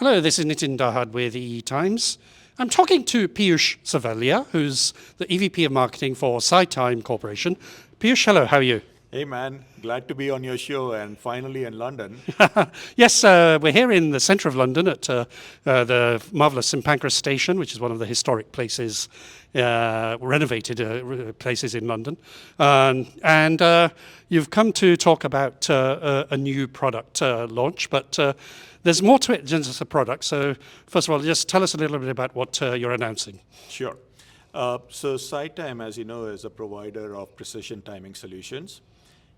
Hello, this is Nitin Dahad with the Times. I'm talking to Piyush Sevalia, who's the EVP of Marketing for SiTime Corporation. Piyush, hello, how are you? Hey man, glad to be on your show and finally in London. Yes, we're here in the centre of London at the marvellous St Pancras Station, which is one of the historic places, renovated places in London. And you've come to talk about a new product launch, but there's more to it than just a product. So first of all, just tell us a little bit about what you're announcing. Sure. So SiTime, as you know, is a provider of precision timing solutions.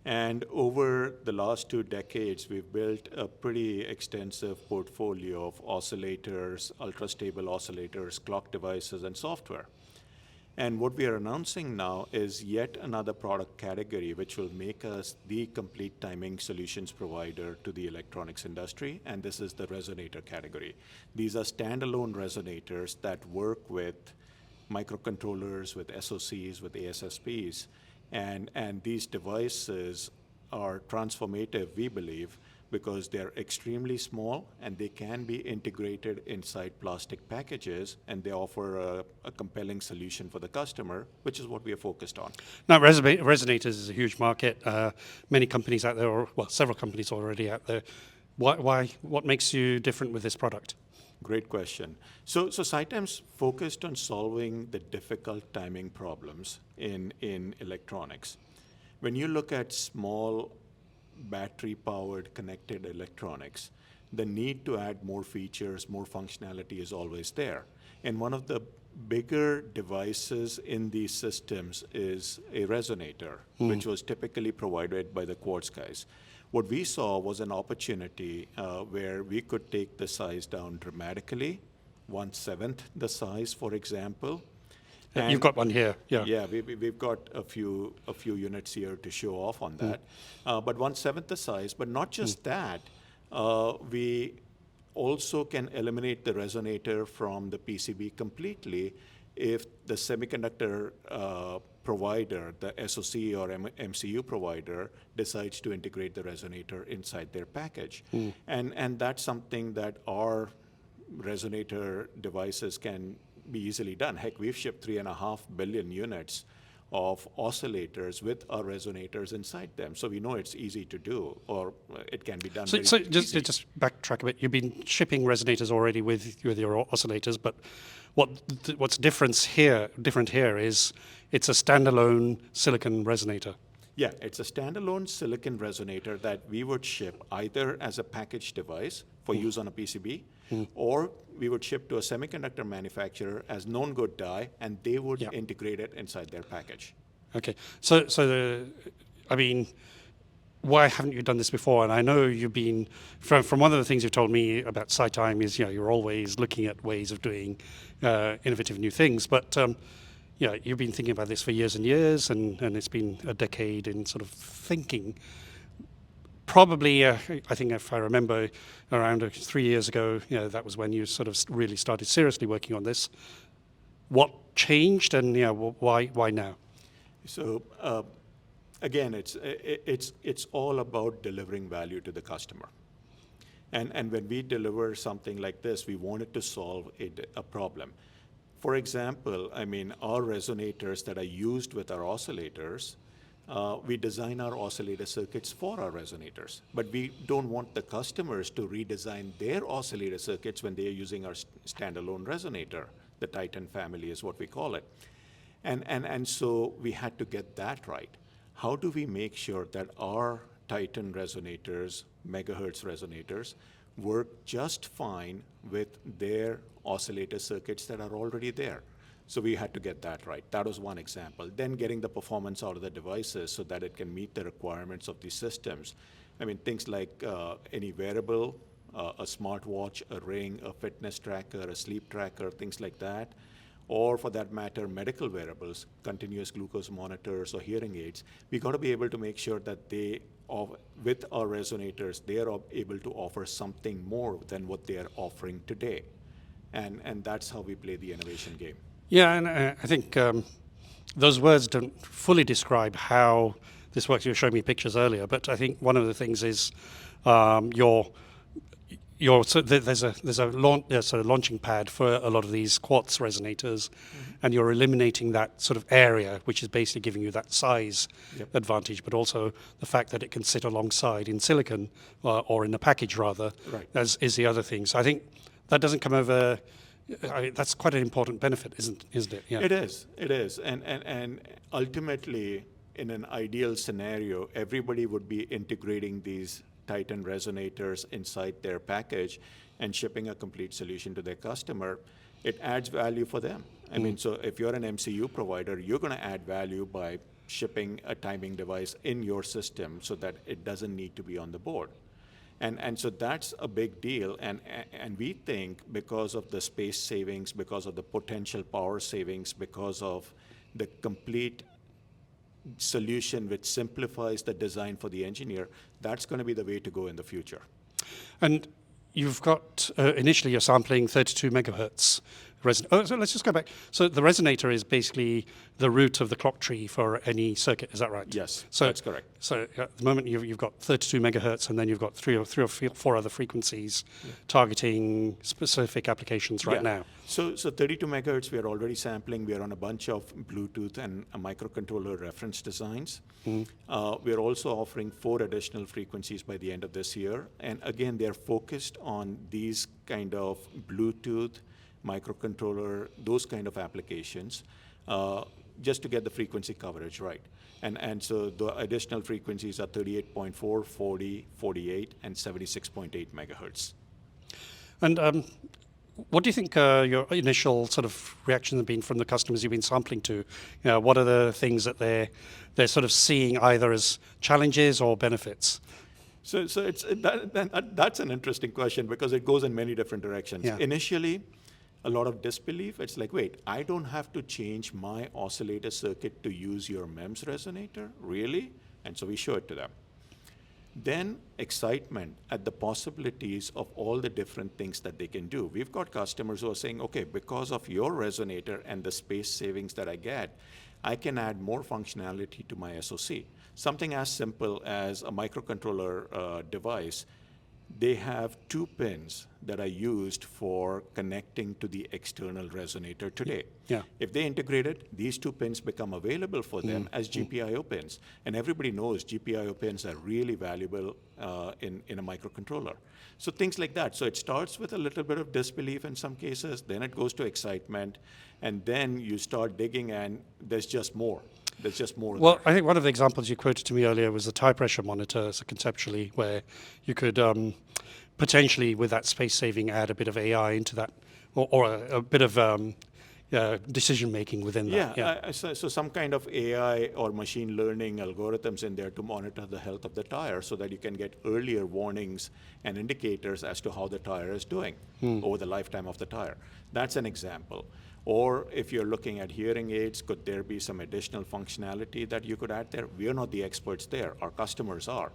And over the last 2 decades, we've built a pretty extensive portfolio of oscillators, ultra-stable oscillators, clock devices, and software. And what we are announcing now is yet another product category which will make us the complete timing solutions provider to the electronics industry, and this is the resonator category. These are standalone resonators that work with microcontrollers, with SoCs, with ASSPs, and these devices are transformative, we believe, because they're extremely small and they can be integrated inside plastic packages, and they offer a compelling solution for the customer, which is what we are focused on. Now, resonators is a huge market. Many companies out there, or well, several companies already out there. What makes you different with this product? Great question. So SiTime's focused on solving the difficult timing problems in electronics. When you look at small battery-powered connected electronics, the need to add more features, more functionality is always there. And one of the bigger devices in these systems is a resonator, which was typically provided by the quartz guys. What we saw was an opportunity where we could take the size down dramatically, 1/7 the size, for example. You've got one here, yeah. Yeah, we've got a few units here to show off on that. But 1/7 the size, but not just that, we also can eliminate the resonator from the PCB completely if the semiconductor provider, the SoC or MCU provider, decides to integrate the resonator inside their package. And that's something that our resonator devices can be easily done. Heck, we've shipped 3.5 billion units of oscillators with our resonators inside them. So we know it's easy to do, or it can be done very So easy. just backtrack a bit. You've been shipping resonators already with your oscillators, but what's different here is it's a standalone silicon resonator. Yeah, it's a standalone silicon resonator that we would ship either as a packaged device for use on a PCB, or we would ship to a semiconductor manufacturer as known good die, and they would integrate it inside their package. Okay, I mean, why haven't you done this before? And I know you've been, from one of the things you've told me about SiTime is, you're always looking at ways of doing innovative new things, but you've been thinking about this for years and years, and it's been a decade in sort of thinking. Probably, I think if I remember, around 3 years ago, that was when you sort of really started seriously working on this. What changed, and why now? So again, it's all about delivering value to the customer. And when we deliver something like this, we wanted to solve a problem. For example, I mean, our resonators that are used with our oscillators, we design our oscillator circuits for our resonators, but we don't want the customers to redesign their oscillator circuits when they are using our standalone resonator. The Titan family is what we call it. And so we had to get that right. How do we make sure that our Titan resonators, megahertz resonators, work just fine with their oscillator circuits that are already there? So we had to get that right. That was one example. Then getting the performance out of the devices so that it can meet the requirements of these systems. I mean, things like any wearable, a smartwatch, a ring, a fitness tracker, a sleep tracker, things like that. Or for that matter, medical wearables, continuous glucose monitors or hearing aids. We got to be able to make sure that with our resonators, they are able to offer something more than what they are offering today. And that's how we play the innovation game. Yeah, and I think those words don't fully describe how this works. You were showing me pictures earlier, but I think one of the things is there's a sort of launching pad for a lot of these quartz resonators, and you're eliminating that sort of area, which is basically giving you that size advantage, but also the fact that it can sit alongside in silicon or in a package rather, Right. as is the other thing. So I think that doesn't come over. That's quite an important benefit, isn't it? Yeah. It is, and ultimately, in an ideal scenario, everybody would be integrating these Titan resonators inside their package and shipping a complete solution to their customer. It adds value for them. I mean, so if you're an MCU provider, you're going to add value by shipping a timing device in your system so that it doesn't need to be on the board. And so that's a big deal. And we think because of the space savings, because of the potential power savings, because of the complete solution which simplifies the design for the engineer, that's going to be the way to go in the future. And you've got, initially you're sampling 32 megahertz. So let's just go back. So the resonator is basically the root of the clock tree for any circuit, is that right? Yes, so, that's correct. So at the moment you've got 32 megahertz, and then you've got three or four other frequencies targeting specific applications right now. So 32 megahertz we are already sampling. We are on a bunch of Bluetooth and microcontroller reference designs. We are also offering 4 additional frequencies by the end of this year. And again, they're focused on these kind of Bluetooth, microcontroller, those kind of applications, just to get the frequency coverage right. And so the additional frequencies are 38.4, 40, 48, and 76.8 megahertz. And what do you think your initial sort of reaction have been from the customers you've been sampling to? What are the things that they're sort of seeing either as challenges or benefits? So that's an interesting question because it goes in many different directions. Yeah. Initially, a lot of disbelief. It's like, wait, I don't have to change my oscillator circuit to use your MEMS resonator? Really? And so we show it to them. Then excitement at the possibilities of all the different things that they can do. We've got customers who are saying, okay, because of your resonator and the space savings that I get, I can add more functionality to my SoC. Something as simple as a microcontroller device. They have 2 pins that are used for connecting to the external resonator today. Yeah. If they integrate it, these 2 pins become available for them as GPIO pins. And everybody knows GPIO pins are really valuable in a microcontroller. So things like that. So it starts with a little bit of disbelief in some cases, then it goes to excitement, and then you start digging and there's just more. There's just more. Well, I think one of the examples you quoted to me earlier was the tire pressure monitor, so conceptually, where you could potentially, with that space saving, add a bit of AI into that, or a bit of decision making within that. Yeah, so some kind of AI or machine learning algorithms in there to monitor the health of the tire so that you can get earlier warnings and indicators as to how the tire is doing over the lifetime of the tire. That's an example. Or if you're looking at hearing aids, could there be some additional functionality that you could add there? We are not the experts there. Our customers are.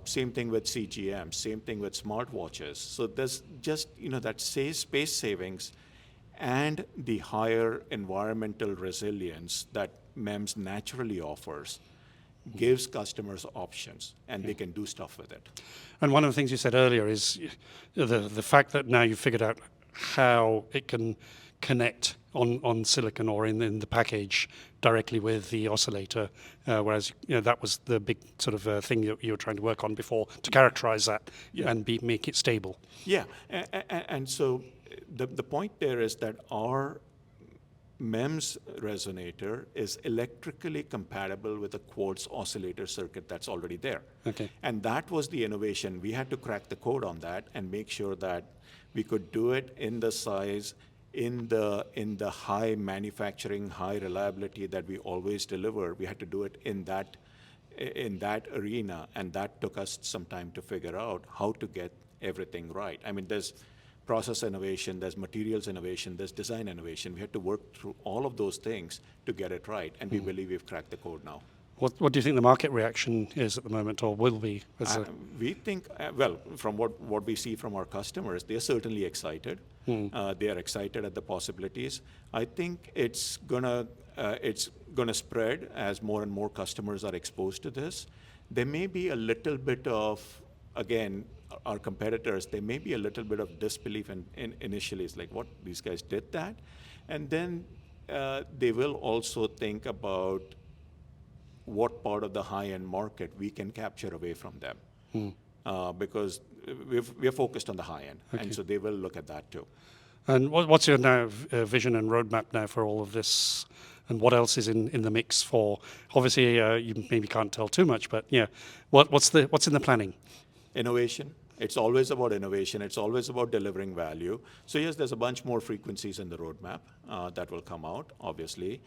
Same thing with CGM, same thing with smartwatches. So there's just, that space savings and the higher environmental resilience that MEMS naturally offers gives customers options, and they can do stuff with it. And one of the things you said earlier is the fact that now you've figured out how it can connect on silicon or in the package directly with the oscillator, whereas that was the big sort of thing you were trying to work on before to characterize that and make it stable. Yeah, and so the point there is that our MEMS resonator is electrically compatible with a quartz oscillator circuit that's already there. Okay. And that was the innovation. We had to crack the code on that and make sure that we could do it in the size, in the high manufacturing, high reliability that we always deliver. We had to do it in that arena, and that took us some time to figure out how to get everything right. I mean, there's process innovation, there's materials innovation, there's design innovation. We had to work through all of those things to get it right, and we believe we've cracked the code now. What do you think the market reaction is at the moment, or will be? We think, well, from what we see from our customers, they're certainly excited. They are excited at the possibilities. I think it's gonna spread as more and more customers are exposed to this. There may be a little bit of, again, our competitors, there may be a little bit of disbelief initially. It's like, what, these guys did that? And then they will also think about what part of the high-end market we can capture away from them. Because we're focused on the high end, and so they will look at that too. And what's your now vision and roadmap now for all of this, and what else is in the mix for? Obviously, you maybe can't tell too much, but yeah, what's in the planning? Innovation. It's always about innovation. It's always about delivering value. So yes, there's a bunch more frequencies in the roadmap that will come out, obviously.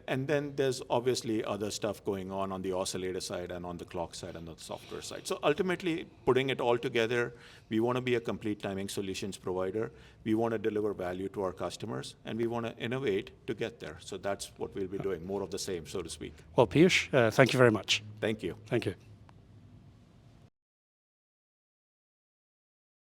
And then there's obviously other stuff going on the oscillator side and on the clock side and the software side. So ultimately, putting it all together, we want to be a complete timing solutions provider. We want to deliver value to our customers, and we want to innovate to get there. So that's what we'll be doing, more of the same, so to speak. Well, Piyush, thank you very much. Thank you. Thank you.